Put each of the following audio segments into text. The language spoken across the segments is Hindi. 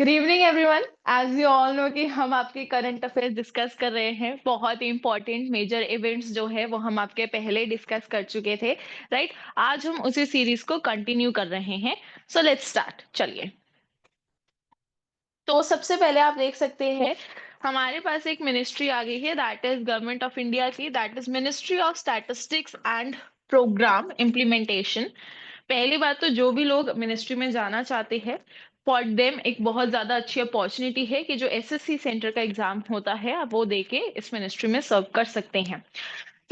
Good evening everyone. As you all know कि हम आपके करंट अफेयर्स डिस्कस कर रहे हैं। बहुत ही इंपॉर्टेंट मेजर इवेंट्स जो है वो हम आपके पहले डिस्कस कर चुके थे, राइट। आज हम उसी सीरीज को कंटिन्यू कर रहे हैं। सो लेट्स स्टार्ट, चलिए। तो सबसे पहले आप देख सकते हैं हमारे पास एक मिनिस्ट्री आ गई है, that is government of India की, that is ministry of statistics and programme implementation. पहली बात तो जो भी लोग मिनिस्ट्री में जाना चाहते हैं, फॉर देम एक बहुत ज्यादा अच्छी अपॉर्चुनिटी है कि जो एसएससी सेंटर का एग्जाम होता है आप वो दे के इस मिनिस्ट्री में सर्व कर सकते हैं।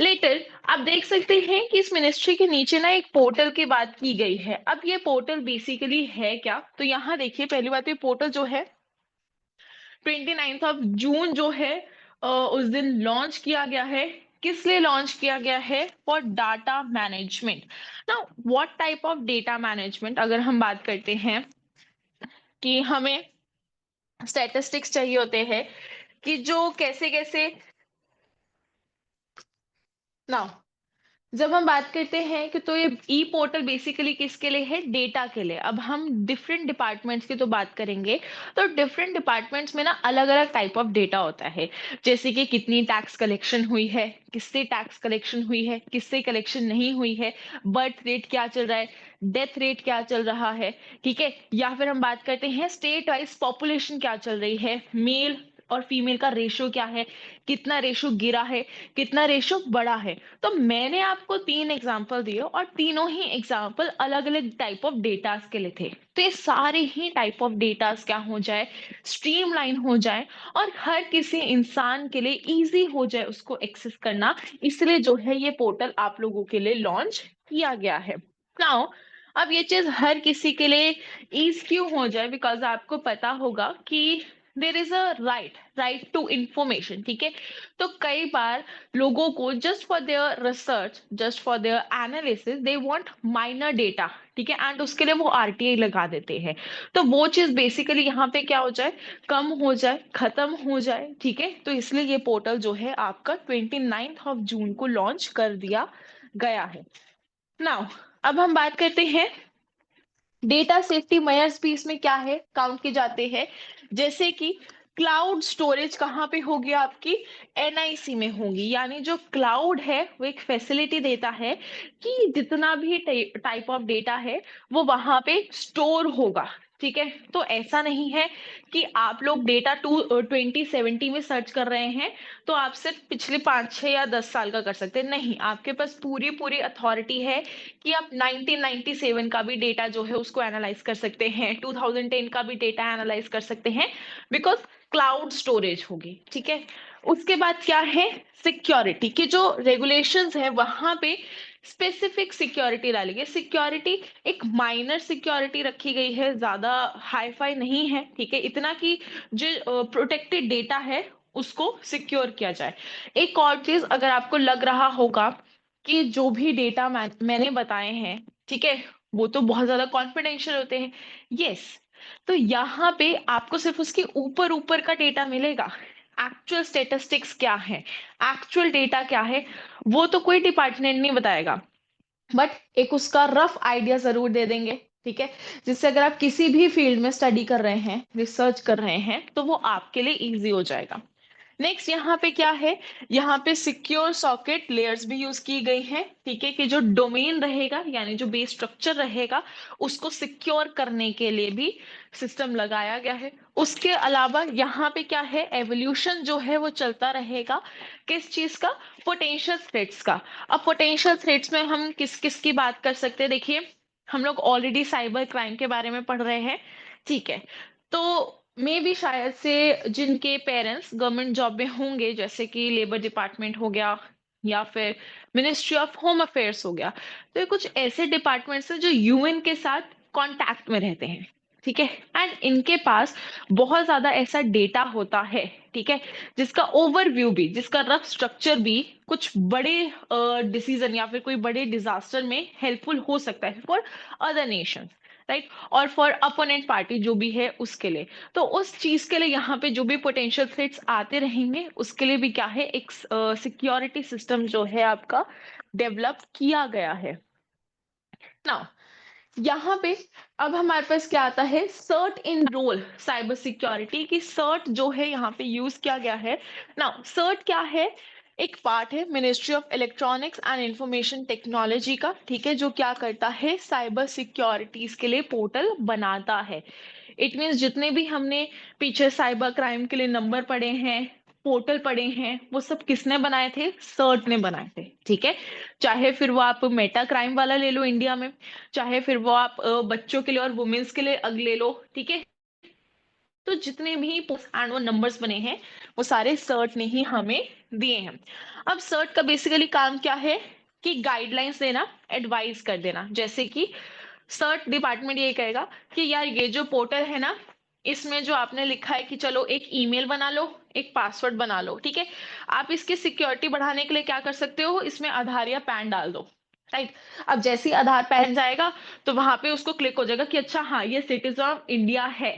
लेटर आप देख सकते हैं कि इस मिनिस्ट्री के नीचे ना एक पोर्टल की बात की गई है। अब ये पोर्टल बेसिकली है क्या, तो यहाँ देखिए, पहली बात ये पोर्टल जो है 29 जून जो है उस दिन लॉन्च किया गया है। किस लिए लॉन्च किया गया है? For data management. Now what type of data management, अगर हम बात करते हैं कि हमें स्टैटिस्टिक्स चाहिए होते हैं कि जो कैसे कैसे। नाउ जब हम बात करते हैं कि तो ये ई पोर्टल बेसिकली किसके लिए है? डेटा के लिए। अब हम डिफरेंट डिपार्टमेंट्स की तो बात करेंगे, तो डिफरेंट डिपार्टमेंट्स में ना अलग अलग टाइप ऑफ डेटा होता है। जैसे कि कितनी टैक्स कलेक्शन हुई है, किससे टैक्स कलेक्शन हुई है, किससे कलेक्शन नहीं हुई है, बर्थ रेट क्या चल रहा है, डेथ रेट क्या चल रहा है, ठीक है। या फिर हम बात करते हैं स्टेट वाइज पॉपुलेशन क्या चल रही है, मेल और फीमेल का रेशो क्या है, कितना रेशो गिरा है, कितना रेशो बढ़ा है। तो मैंने आपको 3 एग्जाम्पल दिए और तीनों ही एग्जाम्पल अलग अलग टाइप ऑफ डेटास के लिए थे। तो ये सारे ही टाइप ऑफ डेटास क्या हो जाए, स्ट्रीमलाइन हो जाए और हर किसी इंसान के लिए इजी हो जाए उसको एक्सेस करना। इसलिए जो है ये पोर्टल आप लोगों के लिए लॉन्च किया गया है। नाउ अब ये चीज हर किसी के लिए ईज क्यों हो जाए, बिकॉज आपको पता होगा कि there is a right to information, ठीक है। तो कई बार लोगों को just for their research, just for their analysis they want minor data, ठीक है, एंड उसके लिए वो आरटीआई लगा देते हैं। तो वो चीज बेसिकली यहाँ पे क्या हो जाए, कम हो जाए, खत्म हो जाए, ठीक है। तो इसलिए ये पोर्टल जो है आपका 29 जून को लॉन्च कर दिया गया है। नाउ अब हम बात करते हैं डेटा सेफ्टी मेयर्स भी इसमें क्या है, काउंट किए जाते हैं। जैसे कि क्लाउड स्टोरेज कहाँ पे होगी आपकी? एनआईसी में होगी। यानी जो क्लाउड है वो एक फैसिलिटी देता है कि जितना भी टाइप ऑफ डेटा है वो वहां पे स्टोर होगा, ठीक है। तो ऐसा नहीं है कि आप लोग डेटा 2070 में सर्च कर रहे हैं तो आप सिर्फ पिछले 5 6 या 10 साल का कर सकते हैं। नहीं, आपके पास पूरी पूरी अथॉरिटी है कि आप 1997 का भी डेटा जो है उसको एनालाइज कर सकते हैं, 2010 का भी डेटा एनालाइज कर सकते हैं, बिकॉज क्लाउड स्टोरेज होगी, ठीक है। उसके बाद क्या है, सिक्योरिटी के जो रेगुलेशंस है वहां पे स्पेसिफिक सिक्योरिटी डाली गई। सिक्योरिटी एक माइनर सिक्योरिटी रखी गई है, ज्यादा हाई फाई नहीं है, ठीक है, इतना कि जो प्रोटेक्टेड डेटा है उसको सिक्योर किया जाए। एक और चीज अगर आपको लग रहा होगा कि जो भी डेटा मैंने बताए हैं, ठीक है, वो तो बहुत ज्यादा कॉन्फिडेंशियल होते हैं। यस, तो यहाँ पे आपको सिर्फ उसके ऊपर ऊपर का डेटा मिलेगा। एक्चुअल स्टेटिस्टिक्स क्या है, एक्चुअल डेटा क्या है, वो तो कोई डिपार्टमेंट नहीं बताएगा, बट एक उसका रफ आइडिया जरूर दे देंगे, ठीक है। जिससे अगर आप किसी भी फील्ड में स्टडी कर रहे हैं, रिसर्च कर रहे हैं, तो वो आपके लिए इजी हो जाएगा। नेक्स्ट यहाँ पे क्या है, यहाँ पे सिक्योर सॉकेट लेयर्स भी यूज की गई हैं, ठीक है, कि जो डोमेन रहेगा यानी जो बेस स्ट्रक्चर रहेगा उसको सिक्योर करने के लिए भी सिस्टम लगाया गया है। उसके अलावा यहाँ पे क्या है, एवोल्यूशन जो है वो चलता रहेगा। किस चीज का? पोटेंशियल थ्रेट्स का। अब पोटेंशियल थ्रेट्स में हम किस किस की बात कर सकते हैं? देखिए, हम लोग ऑलरेडी साइबर क्राइम के बारे में पढ़ रहे हैं, ठीक है। तो मे भी शायद से जिनके पेरेंट्स गवर्नमेंट जॉब में होंगे, जैसे कि लेबर डिपार्टमेंट हो गया या फिर मिनिस्ट्री ऑफ होम अफेयर्स हो गया, तो ये कुछ ऐसे डिपार्टमेंट्स हैं जो यूएन के साथ कांटेक्ट में रहते हैं, ठीक है। एंड इनके पास बहुत ज्यादा ऐसा डेटा होता है, ठीक है, जिसका ओवरव्यू भी, जिसका रफ स्ट्रक्चर भी कुछ बड़े डिसीजन या फिर कोई बड़े डिजास्टर में हेल्पफुल हो सकता है फॉर अदर नेशन, राइट, और फॉर अपोनेंट पार्टी जो भी है उसके लिए। तो उस चीज के लिए यहाँ पे जो भी पोटेंशियल थ्रेट्स आते रहेंगे उसके लिए भी क्या है, एक सिक्योरिटी सिस्टम जो है आपका डेवलप किया गया है। नाउ यहाँ पे अब हमारे पास क्या आता है, CERT In role cyber security की सर्ट जो है यहाँ पे यूज किया गया है। नाउ सर्ट क्या है, एक पार्ट है ministry of electronics and information technology का, ठीक है, जो क्या करता है, साइबर सिक्योरिटीज के लिए पोर्टल बनाता है। इट मीन्स जितने भी हमने पीछे साइबर क्राइम के लिए नंबर पढ़े हैं, पोर्टल पढ़े हैं, वो सब किसने बनाए थे, सर्ट ने बनाए थे, ठीक है। चाहे फिर वो आप मेटा क्राइम वाला ले लो इंडिया में, चाहे फिर वो आप बच्चों के लिए और वुमेन्स के लिए ले लो, ठीक है। तो जितने भी एंड वो नंबर्स बने हैं वो सारे सर्ट ने ही हमें दिए हैं। अब सर्ट का बेसिकली काम क्या है कि गाइडलाइंस देना, एडवाइस कर देना। जैसे कि सर्ट डिपार्टमेंट ये कहेगा कि यार ये जो पोर्टल है ना, इसमें जो आपने लिखा है कि चलो एक ईमेल बना लो, एक पासवर्ड बना लो, ठीक है। आप इसकी सिक्योरिटी बढ़ाने के लिए क्या कर सकते हो, इसमें आधार या पैन डाल दो, राइट। अब जैसे ही आधार पैन जाएगा तो वहां पे उसको क्लिक हो जाएगा कि अच्छा हाँ ये सिटीजन ऑफ इंडिया है,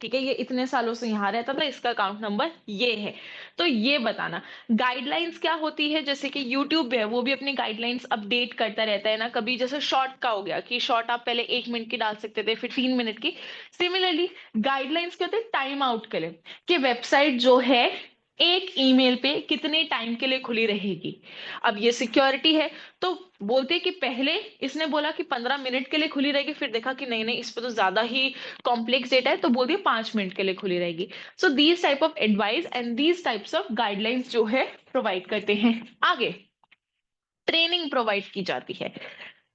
ठीक है, ये इतने सालों से यहाँ रहता था, इसका अकाउंट नंबर ये है। तो ये बताना। गाइडलाइंस क्या होती है, जैसे कि यूट्यूब है वो भी अपनी गाइडलाइंस अपडेट करता रहता है ना, कभी जैसे शॉर्ट का हो गया कि शॉर्ट आप पहले 1 मिनट की डाल सकते थे, फिर 3 मिनट की। सिमिलरली गाइडलाइंस क्या होते हैं, टाइम आउट के लिए, कि वेबसाइट जो है एक ईमेल पे कितने टाइम के लिए खुली रहेगी। अब ये सिक्योरिटी है, तो बोलते हैं कि पहले इसने बोला कि 15 मिनट के लिए खुली रहेगी, फिर देखा कि नहीं नहीं इस पे तो ज्यादा ही कॉम्प्लेक्स डेटा है, तो बोल दिया 5 मिनट के लिए खुली रहेगी। So these type of advice and these types of guidelines जो है प्रोवाइड करते हैं। आगे ट्रेनिंग प्रोवाइड की जाती है।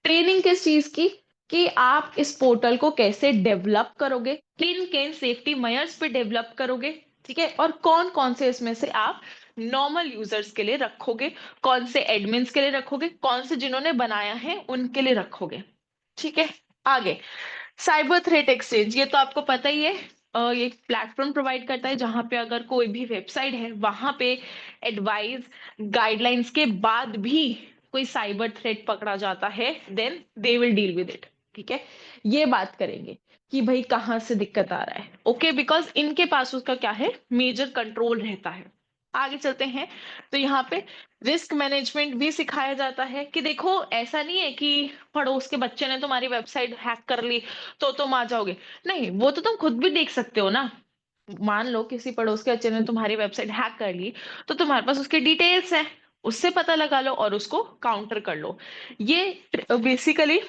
ट्रेनिंग किस चीज की, कि आप इस पोर्टल को कैसे डेवलप करोगे, किन किन सेफ्टी मेयर्स पे डेवलप करोगे, ठीक है, और कौन कौन से इसमें से आप नॉर्मल यूजर्स के लिए रखोगे, कौन से एडमिन्स के लिए रखोगे, कौन से जिन्होंने बनाया है उनके लिए रखोगे, ठीक है। आगे साइबर थ्रेट एक्सचेंज, ये तो आपको पता ही है। ये प्लेटफॉर्म प्रोवाइड करता है जहां पे अगर कोई भी वेबसाइट है वहां पे एडवाइस गाइडलाइंस के बाद भी कोई साइबर थ्रेट पकड़ा जाता है, then they will deal with it, ठीक है। ये बात करेंगे कि भाई कहाँ से दिक्कत आ रहा है, ओके, बिकॉज इनके पास उसका क्या है, मेजर कंट्रोल रहता है। आगे चलते हैं, तो यहाँ पे रिस्क मैनेजमेंट भी सिखाया जाता है कि देखो ऐसा नहीं है कि पड़ोस के बच्चे ने तुम्हारी वेबसाइट हैक कर ली तो तुम आ जाओगे, नहीं, वो तो तुम खुद भी देख सकते हो ना। मान लो किसी पड़ोस के बच्चे ने तुम्हारी वेबसाइट हैक कर ली, तो तुम्हारे पास उसके डिटेल्स हैं, उससे पता लगा लो और उसको काउंटर कर लो। ये बेसिकली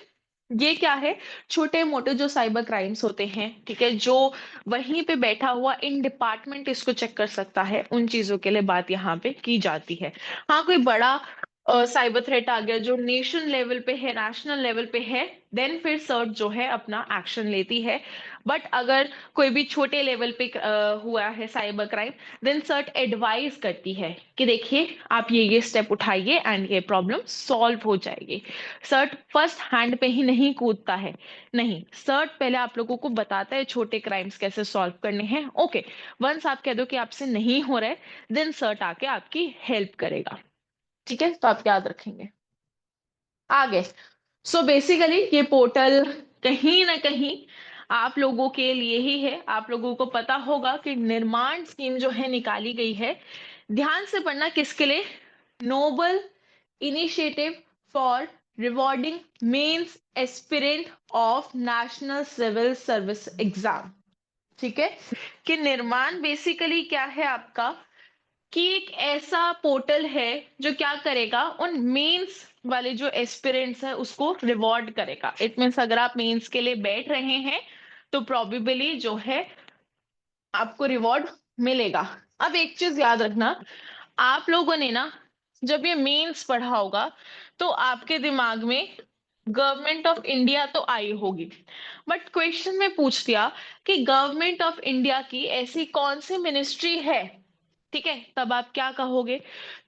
ये क्या है, छोटे मोटे जो साइबर क्राइम्स होते हैं, ठीक है, जो वहीं पे बैठा हुआ इन डिपार्टमेंट इसको चेक कर सकता है, उन चीजों के लिए बात यहाँ पे की जाती है। हाँ कोई बड़ा साइबर थ्रेट आ गया जो नेशन लेवल पे है, नेशनल लेवल पे है, देन फिर सर्च जो है अपना एक्शन लेती है। बट अगर कोई भी छोटे लेवल पे हुआ है cyber crime, then search advice करती है कि देखिए आप ये स्टेप उठाइए एंड ये प्रॉब्लम सॉल्व हो जाएगी। सर्ट फर्स्ट हैंड पे ही नहीं कूदता है, नहीं, सर्ट पहले आप लोगों को बताता है छोटे क्राइम्स कैसे सॉल्व करने हैं, ओके। वंस आप कह दो कि आपसे नहीं हो रहा है, देन सर्ट आके आपकी हेल्प करेगा, ठीक है, तो आप याद रखेंगे। आगे सो बेसिकली ये पोर्टल कहीं ना कहीं आप लोगों के लिए ही है। आप लोगों को पता होगा कि निर्माण स्कीम जो है निकाली गई है, ध्यान से पढ़ना, किसके लिए, noble initiative for rewarding mains aspirant of national civil service exam, ठीक है। कि निर्माण बेसिकली क्या है आपका, कि एक ऐसा पोर्टल है जो क्या करेगा, उन मेंस वाले जो एस्पिरेंट्स है उसको रिवॉर्ड करेगा। इट मीन्स अगर आप मेंस के लिए बैठ रहे हैं तो प्रोबेबली जो है आपको रिवॉर्ड मिलेगा। अब एक चीज याद रखना, आप लोगों ने ना जब ये मेंस पढ़ा होगा तो आपके दिमाग में गवर्नमेंट ऑफ इंडिया तो आई होगी, बट क्वेश्चन में पूछ दिया कि गवर्नमेंट ऑफ इंडिया की ऐसी कौन सी मिनिस्ट्री है, ठीक है, तब आप क्या कहोगे।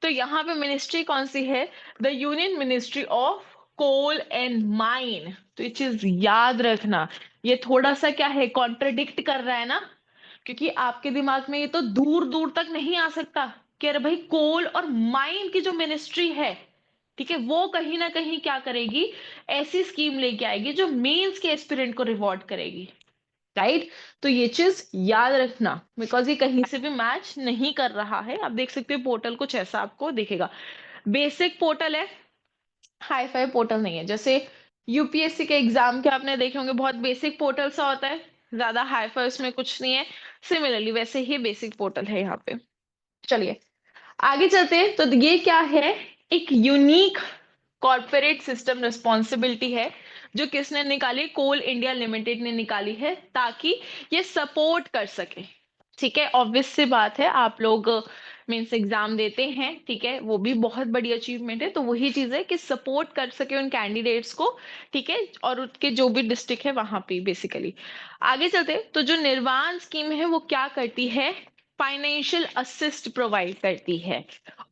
तो यहाँ पे मिनिस्ट्री कौन सी है, the union ministry of coal and mine. तो ये चीज याद रखना, ये थोड़ा सा क्या है, कॉन्ट्रडिक्ट कर रहा है ना, क्योंकि आपके दिमाग में ये तो दूर दूर तक नहीं आ सकता कि अरे भाई कोल और माइन की जो मिनिस्ट्री है, ठीक है, वो कहीं ना कहीं क्या करेगी, ऐसी स्कीम लेके आएगी जो मेंस के एस्पिरेंट को रिवॉर्ड करेगी, राइट। तो ये चीज याद रखना, बिकॉज ये कहीं से भी मैच नहीं कर रहा है। आप देख सकते हो पोर्टल कुछ ऐसा आपको दिखेगा, बेसिक पोर्टल है, हाई फाई पोर्टल नहीं है। जैसे यूपीएससी के एग्जाम के आपने देखे होंगे, बहुत बेसिक पोर्टल सा होता है, ज्यादा हाई फाई उसमें कुछ नहीं है। सिमिलरली वैसे ही बेसिक पोर्टल है यहाँ पे। चलिए आगे चलते हैं। तो ये क्या है, एक यूनिक कॉर्पोरेट सिस्टम रिस्पॉन्सिबिलिटी है जो किसने निकाली, कोल इंडिया लिमिटेड ने निकाली है, ताकि ये सपोर्ट कर सके। ठीक है, ऑब्वियस सी बात है, आप लोग मीन्स एग्जाम देते हैं, ठीक है, वो भी बहुत बड़ी अचीवमेंट है, तो वही चीज है कि सपोर्ट कर सके उन कैंडिडेट्स को। ठीक है, और उसके जो भी डिस्ट्रिक्ट है वहां पे बेसिकली। आगे चलते हैं, तो जो निर्वाण स्कीम है वो क्या करती है, फाइनेंशियल असिस्ट प्रोवाइड करती है।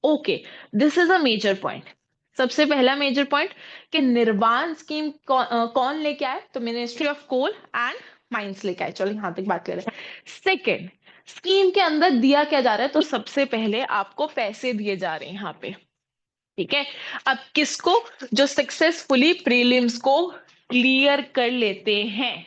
Okay, this is a major point. सबसे पहला मेजर पॉइंट कि निर्वाण स्कीम कौन लेके आए, तो ministry of coal and mines लेके आए। चलो यहां तक बात करें। सेकेंड, स्कीम के अंदर दिया क्या जा रहा है, तो सबसे पहले आपको पैसे दिए जा रहे हैं यहाँ पे। ठीक है, अब किसको, जो सक्सेसफुली प्रीलिम्स को क्लियर कर लेते हैं।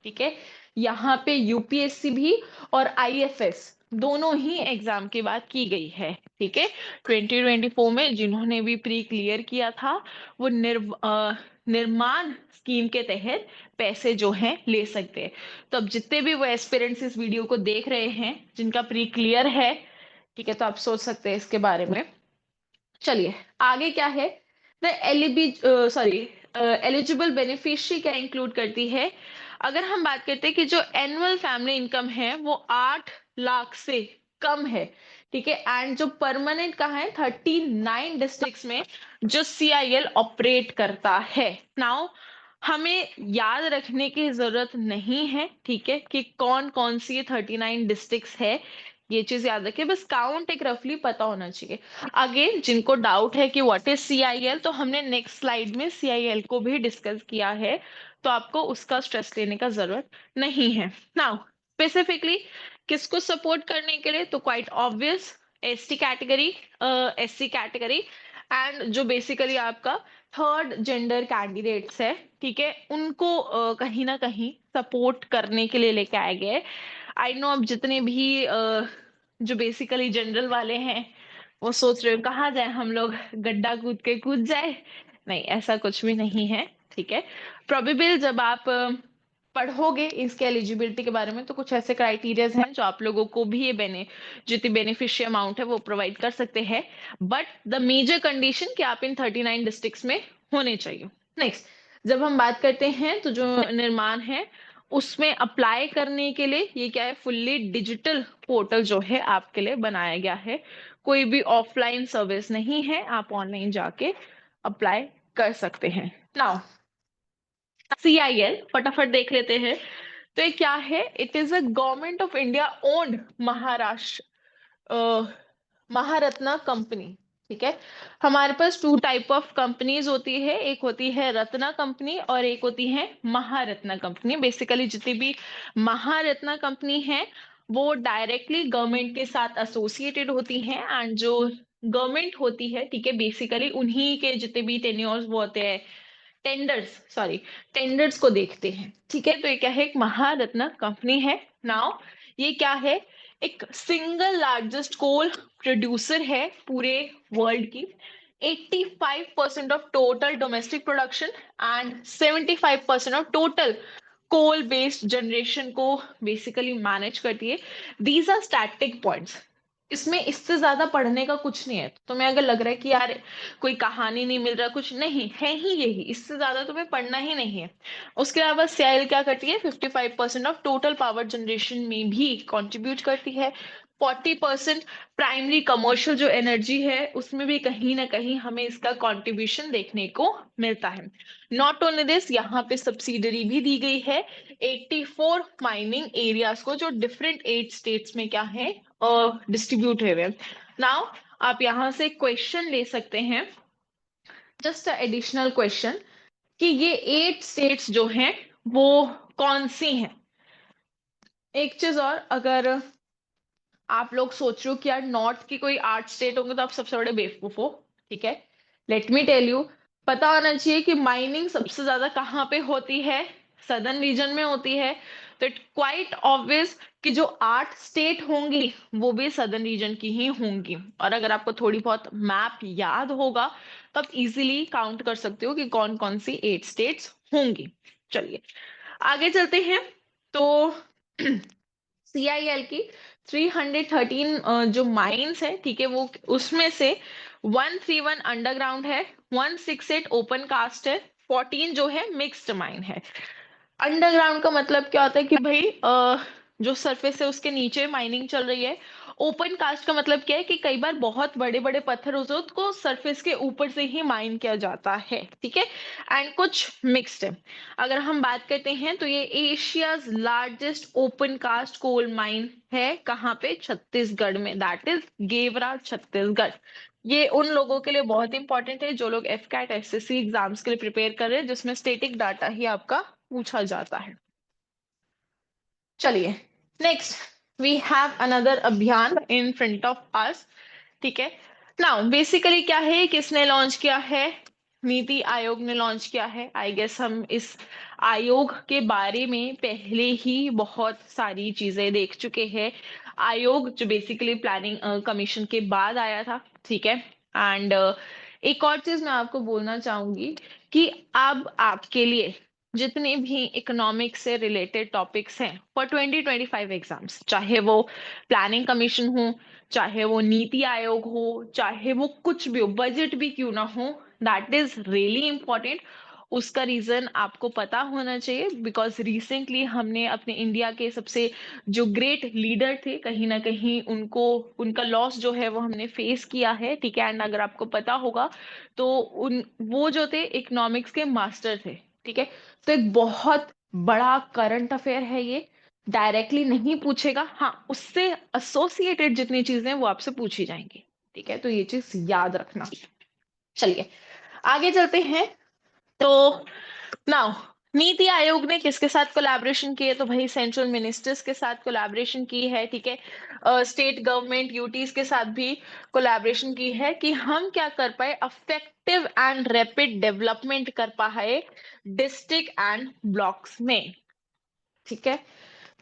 ठीक है, यहाँ पे यूपीएससी भी और आईएफएस दोनों ही एग्जाम की बात की गई है। ठीक है, 2024 में जिन्होंने भी प्री क्लियर किया था वो निर्माण स्कीम के तहत पैसे जो हैं ले सकते हैं। तो अब जितने भी वो एस्पिरेंट्स इस वीडियो को देख रहे हैं जिनका प्री क्लियर है, ठीक है, तो आप सोच सकते हैं इसके बारे में। चलिए आगे क्या है, the alibi sorry eligible beneficiary क्या इंक्लूड करती है। अगर हम बात करते हैं कि जो एनुअल फैमिली इनकम है वो 8 लाख से कम है, ठीक है, एंड जो परमानेंट का है 39 डिस्ट्रिक्ट्स में जो सीआईएल ऑपरेट करता है। नाउ हमें याद रखने की जरूरत नहीं है, ठीक है, कि कौन कौन सी 39 डिस्ट्रिक्ट्स है, ये चीज याद रखिए, बस काउंट एक रफली पता होना चाहिए। अगेन जिनको डाउट है कि व्हाट इज सीआईएल, तो हमने नेक्स्ट स्लाइड में सीआईएल को भी डिस्कस किया है, तो आपको उसका स्ट्रेस लेने का जरूरत नहीं है। नाउ स्पेसिफिकली किसको सपोर्ट करने के लिए, तो quite obvious ST category, SC category and जो बेसिकली आपका थर्ड जेंडर कैंडिडेट्स है, ठीक है, उनको कहीं ना कहीं सपोर्ट करने के लिए लेके आए गए। आई नो अब जितने भी जो बेसिकली जनरल वाले हैं वो सोच रहे हो कहाँ जाए हम लोग, गड्ढा कूद के कूद जाए, नहीं ऐसा कुछ भी नहीं है। ठीक है, प्रोबेबल जब आप पढ़ोगे इसके एलिजिबिलिटी के बारे में तो कुछ ऐसे क्राइटेरियाज हैं जो आप लोगों को भी ये जितनी बेनिफिशियल अमाउंट है वो प्रोवाइड कर सकते हैं, बट द मेजर कंडीशन कि आप इन 39 डिस्ट्रिक्ट्स में होने चाहिए। नेक्स्ट, जब हम बात करते हैं तो जो निर्माण है उसमें अप्लाई करने के लिए ये क्या है, फुल्ली डिजिटल पोर्टल जो है आपके लिए बनाया गया है, कोई भी ऑफलाइन सर्विस नहीं है, आप ऑनलाइन जाके अप्लाई कर सकते हैं। नाउ सीआईएल फटाफट देख लेते हैं, तो ये क्या है, it is a government of India owned Maharashtra Maharatna company. ठीक है, हमारे पास टू टाइप ऑफ कंपनीज होती है, एक होती है रत्ना कंपनी और एक होती है महारत्ना कंपनी। बेसिकली जितनी भी महारत्ना कंपनी है वो डायरेक्टली गवर्नमेंट के साथ एसोसिएटेड होती हैं, एंड जो गवर्नमेंट होती है, ठीक है, बेसिकली उन्हीं के जितने भी टेन्योर्स वो होते हैं, टेंडर्स सॉरी टेंडर्स को देखते हैं। ठीक है, तो ये क्या है, एक महारत्ना कंपनी है। नाउ ये क्या है, एक सिंगल लार्जेस्ट कोल प्रोड्यूसर है पूरे वर्ल्ड की। 85% of total domestic production and 75% of total coal based generation को बेसिकली मैनेज करती है। दीज आर स्टैटिक पॉइंट्स, इसमें इससे ज्यादा पढ़ने का कुछ नहीं है। तो तुम्हें अगर लग रहा है कि यार कोई कहानी नहीं मिल रहा, कुछ नहीं है ही यही, इससे ज्यादा तुम्हें पढ़ना ही नहीं है। उसके अलावा सेल क्या करती है, 55% ऑफ टोटल पावर जनरेशन में भी कंट्रीब्यूट करती है। 40% प्राइमरी कमर्शियल जो एनर्जी है उसमें भी कहीं ना कहीं हमें इसका कंट्रीब्यूशन देखने को मिलता है। नॉट ओनली दिस, यहाँ पे सब्सिडरी भी दी गई है 84 माइनिंग एरियाज को, जो डिफरेंट 8 स्टेट्स में क्या है डिस्ट्रीब्यूट हुए। नाउ आप यहां से क्वेश्चन ले सकते हैं, जस्ट एडिशनल क्वेश्चन, कि ये 8 स्टेट्स जो हैं वो कौन सी हैं। एक चीज और, अगर आप लोग सोच रहे हो कि यार नॉर्थ की कोई 8 स्टेट होंगे तो आप सबसे बड़े बेवकूफ हो। ठीक है, लेट मी टेल यू, पता होना चाहिए कि माइनिंग सबसे ज्यादा कहाँ पे होती है, सदर्न रीजन में होती है। तो तो इट क्वाइट ऑब्वियस कि जो 8 स्टेट होंगी वो भी सदर्न रीजन की ही होंगी। और अगर आपको थोड़ी बहुत मैप याद होगा तो आप इजीली काउंट कर सकते हो कि कौन कौन सी 8 स्टेट्स होंगी। चलिए आगे चलते हैं। तो CIL की 313 जो माइंस है, ठीक है, वो उसमें से 131 अंडरग्राउंड है, 168 ओपन कास्ट है, 14 जो है मिक्स्ड माइन है। अंडरग्राउंड का मतलब क्या होता है कि भाई जो सरफेस है उसके नीचे माइनिंग चल रही है। ओपन कास्ट का मतलब क्या है कि कई बार बहुत बड़े बड़े पत्थर होते हैं उसको सरफेस के ऊपर से ही माइन किया जाता है, ठीक है। एंड कुछ मिक्स्ड है। अगर हम बात करते हैं तो ये Asia's largest open cast coal mine है। कहाँ पे? छत्तीसगढ़ में, दैट इज गेवरा, छत्तीसगढ़। ये उन लोगों के लिए बहुत इंपॉर्टेंट है जो लोग FCAT SSC एग्जाम्स के लिए प्रिपेयर कर रहे हैं जिसमें स्टेटिक डाटा ही आपका पूछा जाता है। चलिए नेक्स्ट वी हैव अनदर अभियान इन फ्रंट ऑफ अस, ठीक है। नाउ बेसिकली क्या है, किसने लॉन्च किया है? नीति आयोग ने लॉन्च किया है। आई गेस हम इस आयोग के बारे में पहले ही बहुत सारी चीजें देख चुके हैं। आयोग जो बेसिकली प्लानिंग कमीशन के बाद आया था, ठीक है। एंड एक और चीज मैं आपको बोलना चाहूंगी कि अब आपके लिए जितने भी इकोनॉमिक्स से रिलेटेड टॉपिक्स हैं फॉर 2025 एग्जाम्स, चाहे वो प्लानिंग कमीशन हो, चाहे वो नीति आयोग हो, चाहे वो कुछ भी हो, बजट भी क्यों ना हो, दैट इज रियली इंपॉर्टेंट। उसका रीजन आपको पता होना चाहिए बिकॉज रिसेंटली हमने अपने इंडिया के सबसे जो ग्रेट लीडर थे, कहीं ना कहीं उनको उनका लॉस जो है वो हमने फेस किया है, ठीक है। एंड अगर आपको पता होगा तो उन वो जो थे इकोनॉमिक्स के मास्टर थे, ठीक है। तो एक बहुत बड़ा करंट अफेयर है ये। डायरेक्टली नहीं पूछेगा, हाँ उससे एसोसिएटेड जितनी चीजें हैं वो आपसे पूछी जाएंगी, ठीक है। तो ये चीज याद रखना। चलिए आगे चलते हैं। तो नाउ नीति आयोग ने किसके साथ कोलैबोरेशन की है? तो भाई सेंट्रल मिनिस्टर्स के साथ कोलैबोरेशन की है, ठीक है। स्टेट गवर्नमेंट यूटीज के साथ भी कोलैबोरेशन की है कि हम क्या कर पाए, अफेक्टिव एंड रैपिड डेवलपमेंट कर पाए डिस्ट्रिक्ट एंड ब्लॉक्स में, ठीक है।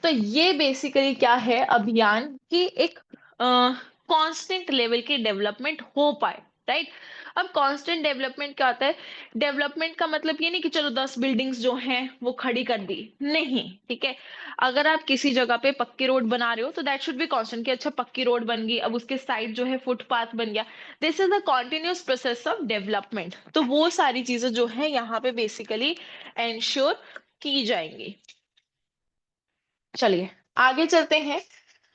तो ये बेसिकली क्या है अभियान की एक कांस्टेंट लेवल की डेवलपमेंट हो पाए, राइट। अब कांस्टेंट डेवलपमेंट क्या होता है? डेवलपमेंट का मतलब ये नहीं कि चलो 10 बिल्डिंग्स जो हैं वो खड़ी कर दी, नहीं, ठीक है। अगर आप किसी जगह पे पक्की रोड बना रहे हो तो दैट शुड बी कांस्टेंट, कि अच्छा पक्की रोड बन गई, अब उसके साइड जो है फुटपाथ बन गया। This is the continuous process of development. तो वो सारी चीजें जो है यहाँ पे बेसिकली एंश्योर की जाएंगी। चलिए आगे चलते हैं।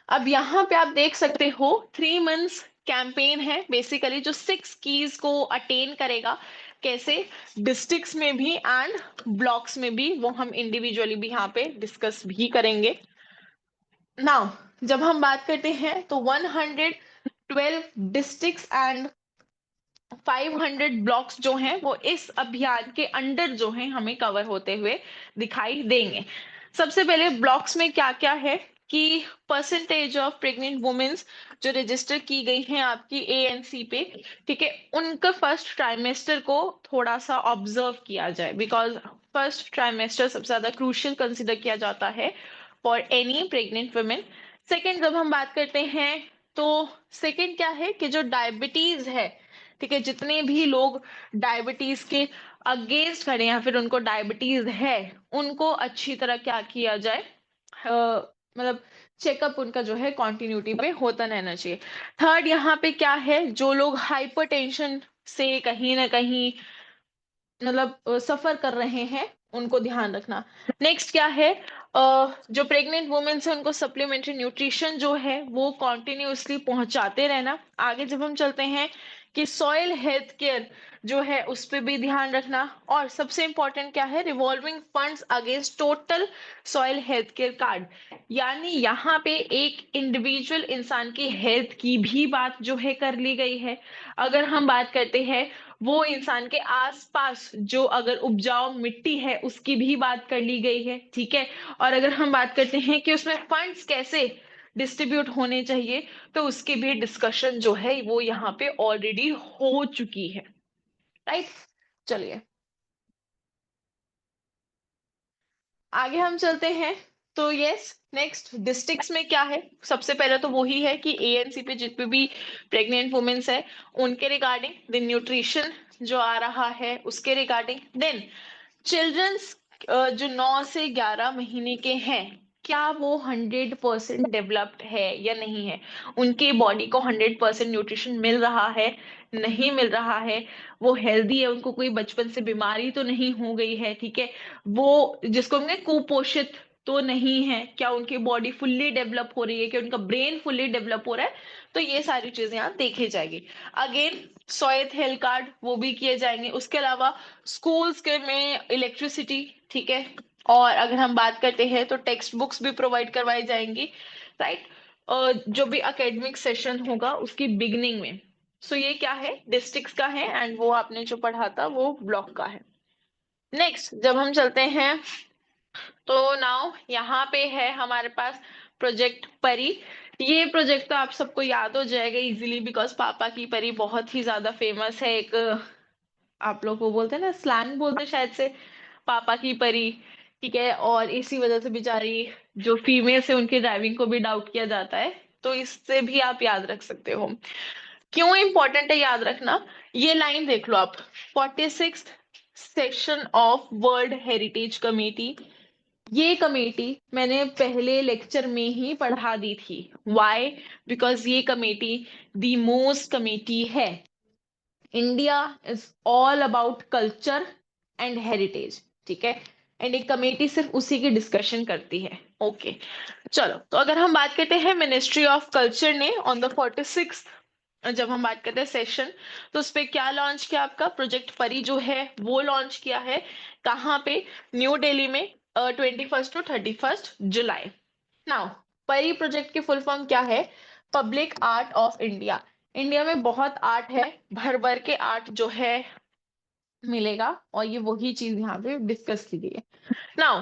अब यहाँ पे आप देख सकते हो 3 मंथ्स कैंपेन है बेसिकली, जो 6 कीज को अटेन करेगा। कैसे? डिस्ट्रिक्ट्स में भी एंड ब्लॉक्स में भी, वो हम इंडिविजुअली भी यहाँ पे डिस्कस भी करेंगे। नाउ जब हम बात करते हैं तो 112 डिस्ट्रिक्ट्स एंड 500 ब्लॉक्स जो हैं वो इस अभियान के अंडर जो हैं हमें कवर होते हुए दिखाई देंगे। सबसे पहले ब्लॉक्स में क्या क्या है कि परसेंटेज ऑफ प्रेग्नेंट वुमेन्स जो रजिस्टर की गई हैं आपकी ANC पे, ठीक है, उनका फर्स्ट ट्राइमेस्टर को थोड़ा सा ऑब्जर्व किया जाए बिकॉज फर्स्ट ट्राइमेस्टर सबसे ज्यादा क्रूशियल कंसिडर किया जाता है for any pregnant women. Second जब हम बात करते हैं तो सेकेंड क्या है कि जो डायबिटीज है, ठीक है, जितने भी लोग डायबिटीज के अगेंस्ट खड़े हैं या फिर उनको डायबिटीज है, उनको अच्छी तरह क्या किया जाए, मतलब चेकअप उनका जो है कॉन्टिन्यूटी में होता रहना चाहिए। थर्ड यहाँ पे क्या है, जो लोग हाइपरटेंशन से कहीं ना कहीं मतलब सफर कर रहे हैं उनको ध्यान रखना। नेक्स्ट क्या है, जो प्रेग्नेंट वुमेन्स है उनको सप्लीमेंट्री न्यूट्रिशन जो है वो कॉन्टिन्यूसली पहुंचाते रहना। आगे जब हम चलते हैं कि सॉइल हेल्थ केयर जो है उस पर भी ध्यान रखना। और सबसे इंपॉर्टेंट क्या है, revolving funds against total soil health care card, यानी यहाँ पे एक इंडिविजुअल इंसान की हेल्थ की भी बात जो है कर ली गई है। अगर हम बात करते हैं वो इंसान के आसपास जो अगर उपजाऊ मिट्टी है उसकी भी बात कर ली गई है, ठीक है। और अगर हम बात करते हैं कि उसमें फंड्स कैसे डिस्ट्रीब्यूट होने चाहिए तो उसकी भी डिस्कशन जो है वो यहाँ पे ऑलरेडी हो चुकी है, राइट। चलिए आगे हम चलते हैं। तो यस, नेक्स्ट डिस्ट्रिक्ट्स में क्या है, सबसे पहले तो वही है कि एएनसी पे जितने भी प्रेग्नेंट वुमेन्स है उनके रिगार्डिंग, देन न्यूट्रिशन जो आ रहा है उसके रिगार्डिंग, देन चिल्ड्रंस जो 9 से 11 महीने के हैं, क्या वो 100% डेवलप्ड है या नहीं है, उनके बॉडी को 100% न्यूट्रिशन मिल रहा है, नहीं मिल रहा है, वो हेल्दी है, उनको कोई बचपन से बीमारी तो नहीं हो गई है, ठीक है, वो जिसको हमने कुपोषित तो नहीं है, क्या उनकी बॉडी फुल्ली डेवलप हो रही है, क्या उनका ब्रेन फुल्ली डेवलप हो रहा है, तो ये सारी चीजें यहाँ देखी जाएगी। अगेन स्वायत्त हेल्थ कार्ड वो भी किए जाएंगे, उसके अलावा स्कूल्स के में इलेक्ट्रिसिटी, ठीक है, और अगर हम बात करते हैं तो टेक्स्ट बुक्स भी प्रोवाइड करवाई जाएंगी, राइट, जो भी एकेडमिक सेशन होगा उसकी बिगनिंग में। सो ये क्या है, डिस्ट्रिक्ट्स का है, एंड वो आपने जो पढ़ा था वो ब्लॉक का है। नेक्स्ट जब हम चलते हैं तो नाउ यहाँ पे है हमारे पास प्रोजेक्ट परी। ये प्रोजेक्ट तो आप सबको याद हो जाएगा इजीली, बिकॉज पापा की परी बहुत ही ज्यादा फेमस है, एक आप लोग को बोलते हैं ना, स्लैंग बोलते हैं शायद से, पापा की परी, ठीक है, और इसी वजह से बेचारी जो फीमेल है उनकी ड्राइविंग को भी डाउट किया जाता है, तो इससे भी आप याद रख सकते हो। क्यों इंपॉर्टेंट है याद रखना, ये लाइन देख लो आप, 46th session of world heritage committee, ये कमेटी मैंने पहले लेक्चर में ही पढ़ा दी थी। व्हाई? बिकॉज ये कमेटी दी मोस्ट कमेटी है। India is all about culture and heritage, ठीक है, एंड एक कमेटी सिर्फ उसी की डिस्कशन करती है। ओके, चलो, तो अगर हम बात करते हैं मिनिस्ट्री ऑफ कल्चर ने ऑन द 46, जब हम बात करते हैं सेशन, तो उस पे क्या लॉन्च किया, आपका प्रोजेक्ट परी जो है वो लॉन्च किया है, कहाँ पे, न्यू दिल्ली में, 21 टू 31 जुलाई। नाउ परी प्रोजेक्ट की फुल फॉर्म क्या है, public art of India. India में बहुत आर्ट है, भर भर के आर्ट जो है मिलेगा, और ये वही चीज यहाँ पे डिस्कस की गई है। नाउ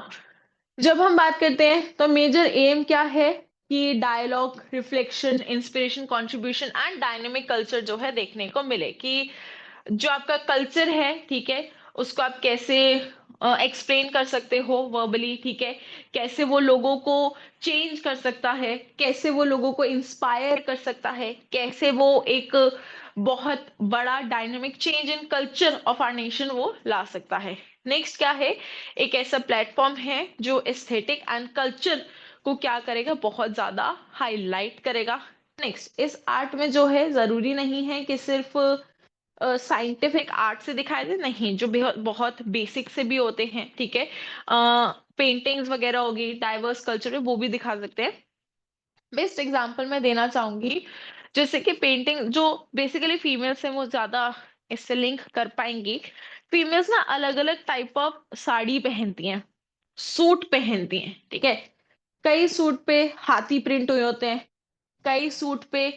जब हम बात करते हैं तो मेजर एम क्या है, कि dialogue, reflection, inspiration, contribution and dynamic culture जो है देखने को मिले, कि जो आपका कल्चर है, ठीक है, उसको आप कैसे एक्सप्लेन कर सकते हो वर्बली, ठीक है, कैसे वो लोगों को चेंज कर सकता है, कैसे वो लोगों को इंस्पायर कर सकता है, कैसे वो एक बहुत बड़ा dynamic change in culture of our nation वो ला सकता है। नेक्स्ट क्या है, एक ऐसा प्लेटफॉर्म है जो एस्थेटिक एंड कल्चर को क्या करेगा, बहुत ज्यादा हाईलाइट करेगा। नेक्स्ट, इस आर्ट में जो है जरूरी नहीं है कि सिर्फ साइंटिफिक आर्ट से दिखाए दे, नहीं, जो बहुत बहुत बेसिक से भी होते हैं, ठीक है, पेंटिंग्स वगैरह होगी, डाइवर्स कल्चर है वो भी दिखा सकते हैं। बेस्ट एग्जांपल मैं देना चाहूंगी, जैसे कि पेंटिंग जो बेसिकली फीमेल्स है वो ज्यादा इससे लिंक कर पाएंगी। फीमेल्स ना अलग अलग टाइप ऑफ साड़ी पहनती हैं, सूट पहनती हैं, ठीक है, कई सूट पे हाथी प्रिंट हुए होते हैं, कई सूट पे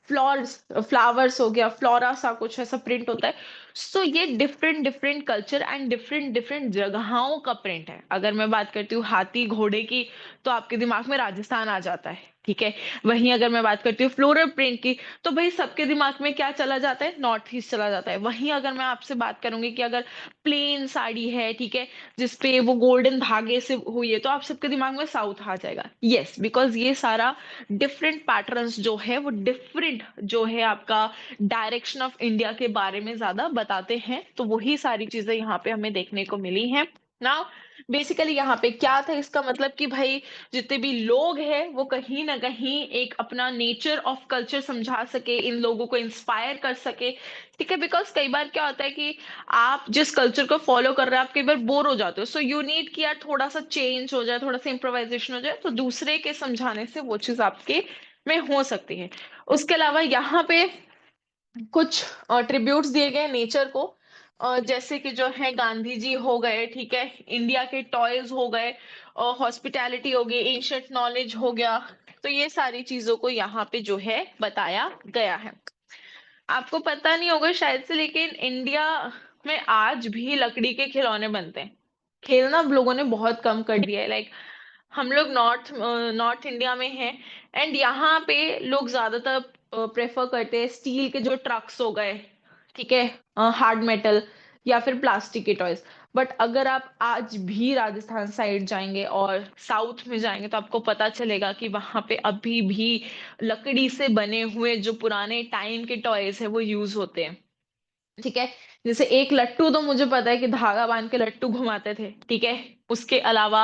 फ्लावर्स हो गया, फ्लोरा सा कुछ ऐसा प्रिंट होता है। सो ये different different culture and different different जगहों का प्रिंट है। अगर मैं बात करती हूँ हाथी घोड़े की, तो आपके दिमाग में राजस्थान आ जाता है, ठीक है, वहीं अगर मैं बात करती हूँ फ्लोरल प्रिंट की, तो भाई सबके दिमाग में क्या चला जाता है, नॉर्थ ईस्ट चला जाता है। वहीं अगर मैं आपसे बात करूंगी कि अगर प्लेन साड़ी है, ठीक है, जिसपे वो गोल्डन धागे से हुई है, तो आप सबके दिमाग में साउथ आ जाएगा। यस, बिकॉज ये सारा डिफरेंट पैटर्न्स जो है वो डिफरेंट जो है आपका डायरेक्शन ऑफ इंडिया के बारे में ज्यादा बताते हैं, तो वही सारी चीजें यहाँ पे हमें देखने को मिली हैं। नाउ बेसिकली यहाँ पे क्या था, इसका मतलब कि भाई जितने भी लोग हैं वो कहीं ना कहीं एक अपना नेचर ऑफ कल्चर समझा सके, इन लोगों को इंस्पायर कर सके, ठीक है, बिकॉज कई बार क्या होता है कि आप जिस कल्चर को फॉलो कर रहे हैं आप कई बार बोर हो जाते हो, सो यू नीड कि यार थोड़ा सा चेंज हो जाए, थोड़ा सा इम्प्रोवाइजेशन हो जाए, तो दूसरे के समझाने से वो चीज आपके में हो सकती है। उसके अलावा यहाँ पे कुछ ट्रिब्यूट्स दिए गए नेचर को, जैसे कि जो है गांधी जी हो गए, ठीक है, इंडिया के टॉयज हो गए, हॉस्पिटैलिटी हो गई, एंशिएंट नॉलेज हो गया, तो ये सारी चीजों को यहाँ पे जो है बताया गया है। आपको पता नहीं होगा शायद से, लेकिन इंडिया में आज भी लकड़ी के खिलौने बनते हैं। खेलना अब लोगों ने बहुत कम कर दिया है, लाइक हम लोग नॉर्थ नॉर्थ इंडिया में हैं, एंड यहाँ पे लोग ज्यादातर प्रेफर करते हैं स्टील के जो ट्रक्स हो गए, ठीक है, हार्ड मेटल या फिर प्लास्टिक के टॉयज। बट अगर आप आज भी राजस्थान साइड जाएंगे और साउथ में जाएंगे तो आपको पता चलेगा कि वहां पे अभी भी लकड़ी से बने हुए जो पुराने टाइम के टॉयज है वो यूज होते हैं। ठीक है। जैसे एक लट्टू तो मुझे पता है कि धागा बांध के लट्टू घुमाते थे। ठीक है। उसके अलावा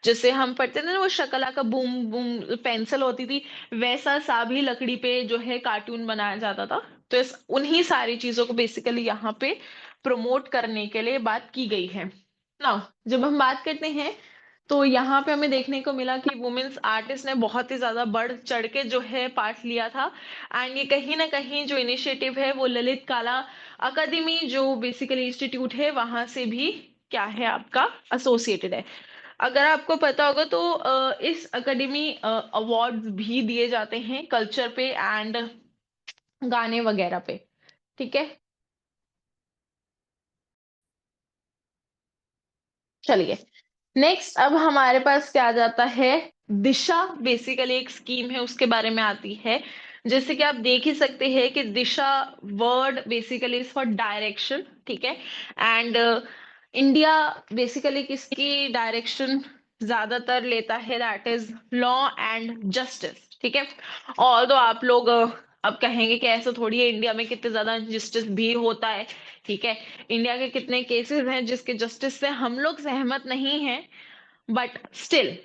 जैसे हम पढ़ते थे ना, वो शकला का बूम बूम पेंसिल होती थी, वैसा सा भी लकड़ी पे जो है कार्टून बनाया जाता था। तो इस उन्हीं सारी चीजों को बेसिकली यहाँ पे प्रमोट करने के लिए बात की गई है ना। जब हम बात करते हैं तो यहाँ पे हमें देखने को मिला कि वुमेन्स आर्टिस्ट ने बहुत ही ज्यादा बढ़ चढ़ के जो है पार्ट लिया था। एंड ये कहीं ना कहीं जो इनिशिएटिव है वो ललित कला अकादमी जो बेसिकली इंस्टीट्यूट है वहां से भी क्या है आपका एसोसिएटेड है। अगर आपको पता होगा तो इस अकेडमी अवार्ड्स भी दिए जाते हैं कल्चर पे एंड गाने वगैरह पे। ठीक है। चलिए, नेक्स्ट अब हमारे पास क्या आ जाता है, दिशा बेसिकली एक स्कीम है उसके बारे में आती है। जैसे कि आप देख ही सकते हैं कि दिशा word basically is for direction. ठीक है। एंड इंडिया बेसिकली किसकी डायरेक्शन ज्यादातर लेता है, that is law and justice. ठीक है। और तो आप लोग अब कहेंगे कि ऐसा थोड़ी है, इंडिया में कितने ज्यादा जस्टिस भी होता है। ठीक है। इंडिया के कितने केसेस हैं जिसके जस्टिस से हम लोग सहमत नहीं हैं, बट स्टिल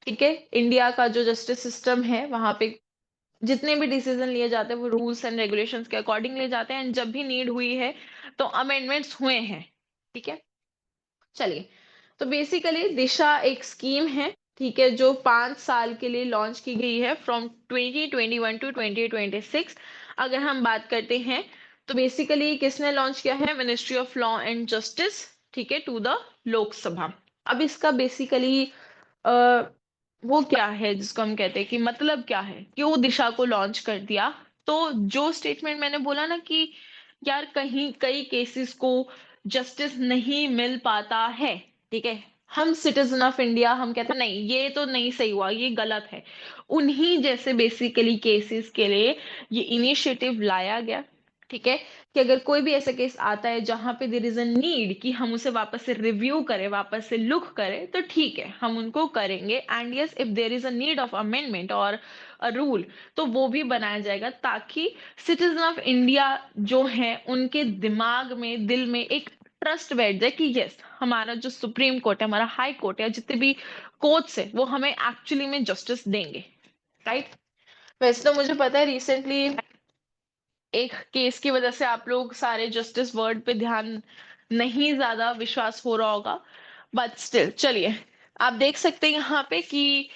ठीक है, इंडिया का जो जस्टिस सिस्टम है वहां पे जितने भी डिसीजन लिए जाते हैं वो रूल्स एंड रेगुलेशंस के अकॉर्डिंग लिए जाते हैं, एंड जब भी नीड हुई है तो अमेंडमेंट्स हुए हैं। ठीक है। चलिए, तो बेसिकली दिशा एक स्कीम है। ठीक है, जो 5 साल के लिए लॉन्च की गई है फ्रॉम 2021 टू 2026। अगर हम बात करते हैं तो बेसिकली किसने लॉन्च किया है, ministry of law and justice. ठीक है, टू द लोकसभा। अब इसका बेसिकली वो क्या है जिसको हम कहते हैं कि मतलब क्या है, क्यों दिशा को लॉन्च कर दिया। तो जो स्टेटमेंट मैंने बोला ना कि यार कहीं कई केसेस को जस्टिस नहीं मिल पाता है। ठीक है। हम सिटीजन ऑफ इंडिया हम कहते हैं नहीं ये तो नहीं सही हुआ, ये गलत है। उन्हीं जैसे बेसिकली केसेस के लिए ये इनिशिएटिव लाया गया। ठीक है। कि अगर कोई भी ऐसा केस आता है जहां पे देर इज अ नीड कि हम उसे वापस से रिव्यू करें, वापस से लुक करें, तो ठीक है हम उनको करेंगे। And yes, if there is a need of amendment और अ रूल, तो वो भी बनाया जाएगा ताकि सिटीजन ऑफ इंडिया जो है उनके दिमाग में दिल में एक ट्रस्ट बैठ जाए कि यस हमारा जो सुप्रीम कोर्ट है, हमारा हाई कोर्ट है, जितने भी कोर्ट्स है वो हमें एक्चुअली में जस्टिस देंगे। राइट। वैसे तो मुझे पता है रिसेंटली एक केस की वजह से आप लोग सारे जस्टिस वर्ड पे ध्यान नहीं ज्यादा विश्वास हो रहा होगा, बट स्टिल चलिए, आप देख सकते हैं यहाँ पे कि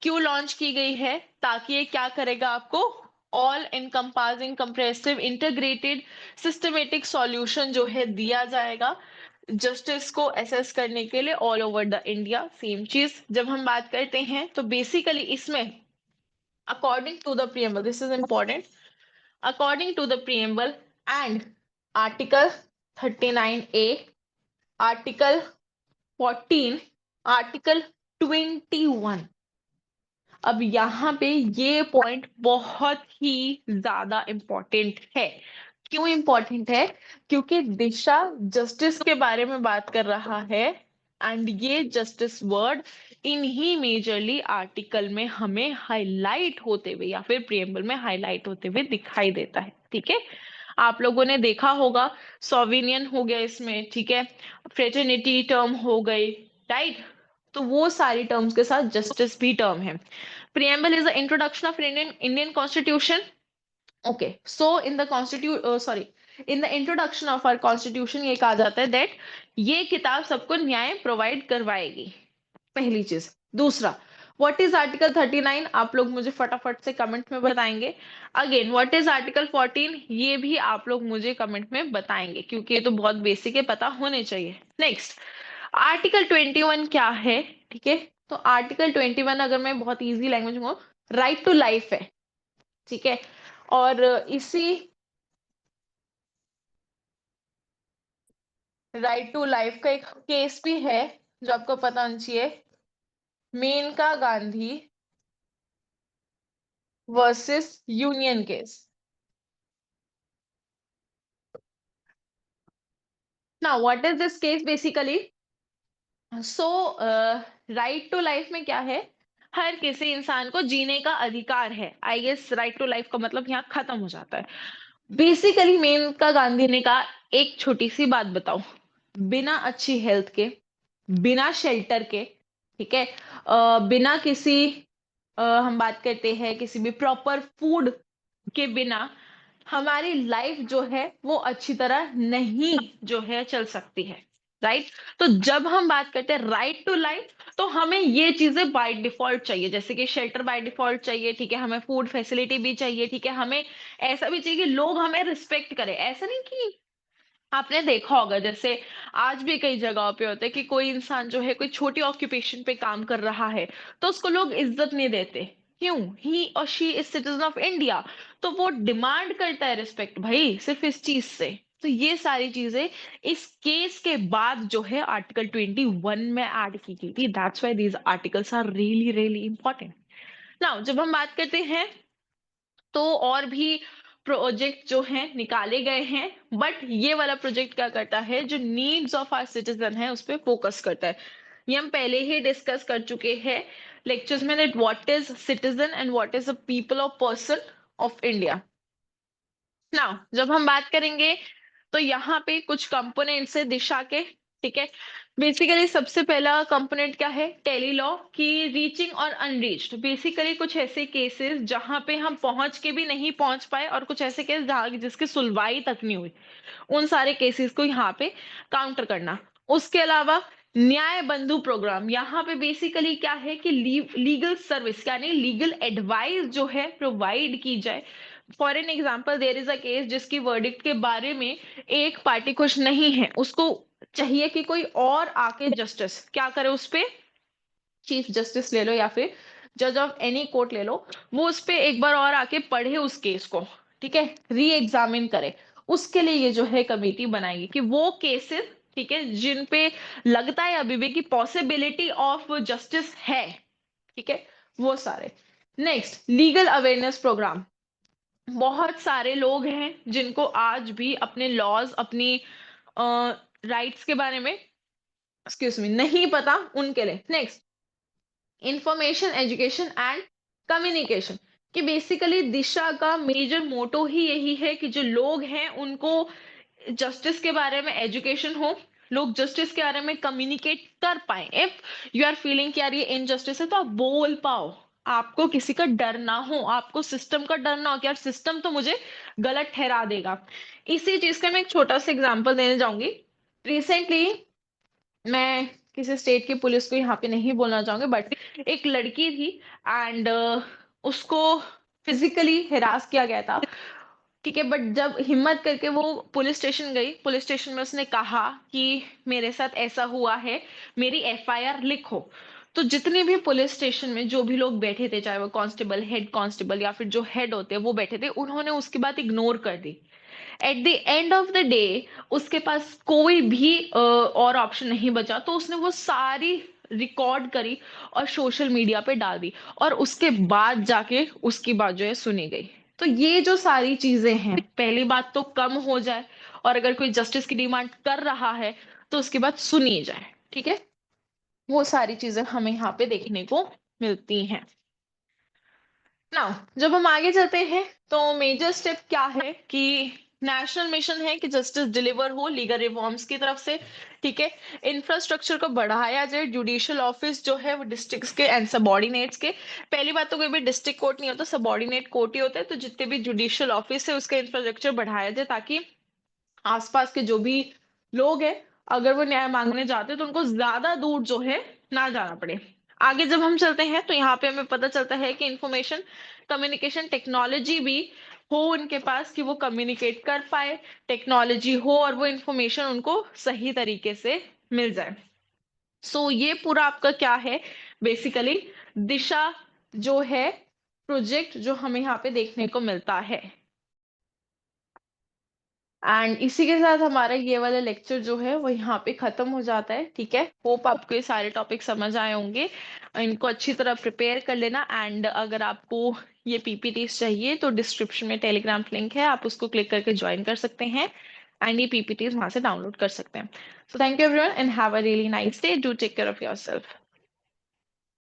क्यों लॉन्च की गई है, ताकि ये क्या करेगा आपको all encompassing compressive integrated systematic solution जो है दिया जाएगा जस्टिस को असेस करने के लिए all over the India. Same चीज जब हम बात करते हैं तो बेसिकली इसमें according to the preamble, this is important, according to the preamble and article 39A, article 14, article 21। अब यहाँ पे ये पॉइंट बहुत ही ज्यादा इंपॉर्टेंट है। क्यों इंपॉर्टेंट है, क्योंकि दिशा जस्टिस के बारे में बात कर रहा है, एंड ये जस्टिस वर्ड इन्हीं मेजरली आर्टिकल में हमें हाईलाइट होते हुए या फिर प्रियम्बल में हाईलाइट होते हुए दिखाई देता है। ठीक है। आप लोगों ने देखा होगा सोविनियन हो गया इसमें। ठीक है। फ्रेटर्निटी टर्म हो गई। राइट। तो वो सारी टर्म्स के साथ जस्टिस भी टर्म है। preamble is the introduction of Indian constitution. Okay, so in the sorry, in the introduction of our constitution ये कहा जाता है that ये किताब सबको न्याय प्रोवाइड करवाएगी। पहली चीज। दूसरा, व्हाट इज आर्टिकल 39, आप लोग मुझे फटाफट से कमेंट में बताएंगे। अगेन व्हाट इज आर्टिकल 14, ये भी आप लोग मुझे कमेंट में बताएंगे क्योंकि ये तो बहुत बेसिक है, पता होने चाहिए। नेक्स्ट, आर्टिकल 21 क्या है। ठीक है। तो आर्टिकल 21 अगर मैं बहुत इजी लैंग्वेज में, राइट टू लाइफ है। ठीक है। और इसी राइट टू लाइफ का एक केस भी है जो आपको पता होना चाहिए, Maneka Gandhi versus union case. Now what is this case basically, so right to life में क्या है, हर किसी इंसान को जीने का अधिकार है। I guess right to life का मतलब यहाँ खत्म हो जाता है। बेसिकली मेनका गांधी ने कहा, एक छोटी सी बात बताओ, बिना अच्छी हेल्थ के, बिना शेल्टर के, ठीक है, बिना किसी हम बात करते हैं किसी भी प्रॉपर फूड के बिना हमारी लाइफ जो है वो अच्छी तरह नहीं जो है चल सकती है। राइट। तो जब हम बात करते हैं राइट टू लाइफ, तो हमें ये चीजें बाय डिफॉल्ट चाहिए, जैसे कि शेल्टर बाय डिफॉल्ट चाहिए, ठीक है, हमें फूड फैसिलिटी भी चाहिए, ठीक है, हमें ऐसा भी चाहिए कि लोग हमें रिस्पेक्ट करें। ऐसा नहीं कि आपने देखा होगा जैसे आज भी कई जगहों पे होता है कि कोई इंसान जो है कोई छोटी ऑक्यूपेशन पे काम कर रहा है तो उसको लोग इज्जत नहीं देते। क्यों? ही और she is citizen of India, तो वो डिमांड करता है रिस्पेक्ट भाई सिर्फ इस चीज से। तो ये सारी चीजें इस केस के बाद जो है आर्टिकल 21 में ऐड की गई थी। That's why these articles are really really important. Now जब हम बात करते हैं तो और भी प्रोजेक्ट जो हैं निकाले गए हैं, बट ये वाला प्रोजेक्ट क्या करता है, जो नीड्स ऑफ आवर सिटीजन है उस पर फोकस करता है। ये हम पहले ही डिस्कस कर चुके हैं लेक्चर्स में, that what is citizen and what is the people of person of India. Now जब हम बात करेंगे तो यहाँ पे कुछ कंपोनेंट्स है दिशा के, ठीक है। बेसिकली सबसे पहला कंपोनेंट क्या है, टेली लॉ की रीचिंग और अनरीच्ड। बेसिकली कुछ ऐसे केसेस जहां पे हम पहुंच के भी नहीं पहुंच पाए और कुछ ऐसे केस जहां जिसकी सुनवाई तक नहीं हुई, उन सारे केसेस को यहाँ पे काउंटर करना। उसके अलावा न्याय बंधु प्रोग्राम, यहाँ पे बेसिकली क्या है कि लीगल सर्विस यानी लीगल एडवाइस जो है प्रोवाइड की जाए। For an example, there is a case जिसकी वर्डिक्ट के बारे में एक पार्टी खुश नहीं है, उसको चाहिए कि कोई और आके जस्टिस क्या करे उस पे, चीफ जस्टिस ले लो या फिर जज ऑफ एनी कोर्ट ले लो, वो उस पे एक बार और आके पढ़े उस केस को, ठीक है, री एग्जामिन करे। उसके लिए ये जो है कमेटी बनाएगी कि वो केसेस, ठीक है, जिन पे लगता है अभी भी कि पॉसिबिलिटी ऑफ जस्टिस है, ठीक है, वो सारे। Next, legal awareness programme. बहुत सारे लोग हैं जिनको आज भी अपने लॉज, अपनी राइट्स के बारे में, एक्सक्यूज मी, नहीं पता, उनके लिए। Next, information education and communication, कि बेसिकली दिशा का मेजर मोटो ही यही है कि जो लोग हैं उनको जस्टिस के बारे में एजुकेशन हो, लोग जस्टिस के बारे में कम्युनिकेट कर पाए। इफ यू आर फीलिंग कि यार ये इनजस्टिस है तो आप बोल पाओ, आपको किसी का डर ना हो, आपको सिस्टम का डर ना हो कि यार सिस्टम तो मुझे गलत ठहरा देगा। इसी चीज का मैं एक छोटा सा एग्जांपल देने जाऊंगी। रिसेंटली मैं किसी स्टेट की पुलिस को यहाँ पे नहीं बोलना चाहूंगी, बट एक लड़की थी एंड उसको फिजिकली हिरास किया गया था, ठीक है। बट जब हिम्मत करके वो पुलिस स्टेशन गई, पुलिस स्टेशन में उसने कहा कि मेरे साथ ऐसा हुआ है, मेरी एफआईआर लिखो। तो जितने भी पुलिस स्टेशन में जो भी लोग बैठे थे, चाहे वो कांस्टेबल, हेड कांस्टेबल या फिर जो हेड होते हैं वो बैठे थे, उन्होंने उसकी बात इग्नोर कर दी। At the end of the day उसके पास कोई भी और ऑप्शन नहीं बचा, तो उसने वो सारी रिकॉर्ड करी और सोशल मीडिया पे डाल दी, और उसके बाद जाके उसकी बात जो है सुनी गई। तो ये जो सारी चीजें हैं, पहली बात तो कम हो जाए, और अगर कोई जस्टिस की डिमांड कर रहा है तो उसकी बात सुनी जाए, ठीक है। वो सारी चीजें हमें यहाँ पे देखने को मिलती हैं। नाउ जब हम आगे चलते हैं तो मेजर स्टेप क्या है कि नेशनल मिशन है कि जस्टिस डिलीवर हो लीगल रिफॉर्म्स की तरफ से, ठीक है। इंफ्रास्ट्रक्चर को बढ़ाया जाए, जुडिशियल ऑफिस जो है वो डिस्ट्रिक्ट्स के एंड सबऑर्डिनेट्स के, पहली बात तो कोई भी डिस्ट्रिक्ट कोर्ट नहीं होता, सबऑर्डिनेट कोर्ट ही होते हैं, तो जितने भी जुडिशियल ऑफिस है उसका इंफ्रास्ट्रक्चर बढ़ाया जाए ताकि आसपास के जो भी लोग हैं अगर वो न्याय मांगने जाते हैं तो उनको ज्यादा दूर जो है ना जाना पड़े। आगे जब हम चलते हैं तो यहाँ पे हमें पता चलता है कि इंफॉर्मेशन कम्युनिकेशन टेक्नोलॉजी भी हो उनके पास, कि वो कम्युनिकेट कर पाए, टेक्नोलॉजी हो और वो इंफॉर्मेशन उनको सही तरीके से मिल जाए। सो ये पूरा आपका क्या है, बेसिकली दिशा जो है प्रोजेक्ट जो हमें यहाँ पे देखने को मिलता है। एंड इसी के साथ हमारा ये वाला लेक्चर जो है वो यहाँ पे खत्म हो जाता है, ठीक है। होप आपको ये सारे टॉपिक समझ आए होंगे, इनको अच्छी तरह प्रिपेयर कर लेना। एंड अगर आपको ये पीपीटीज चाहिए तो डिस्क्रिप्शन में टेलीग्राम लिंक है, आप उसको क्लिक करके ज्वाइन कर सकते हैं। एंड ये पीपीटीज वहां से डाउनलोड कर सकते हैं। So thank you everyone and have a really nice day, do take care of yourself.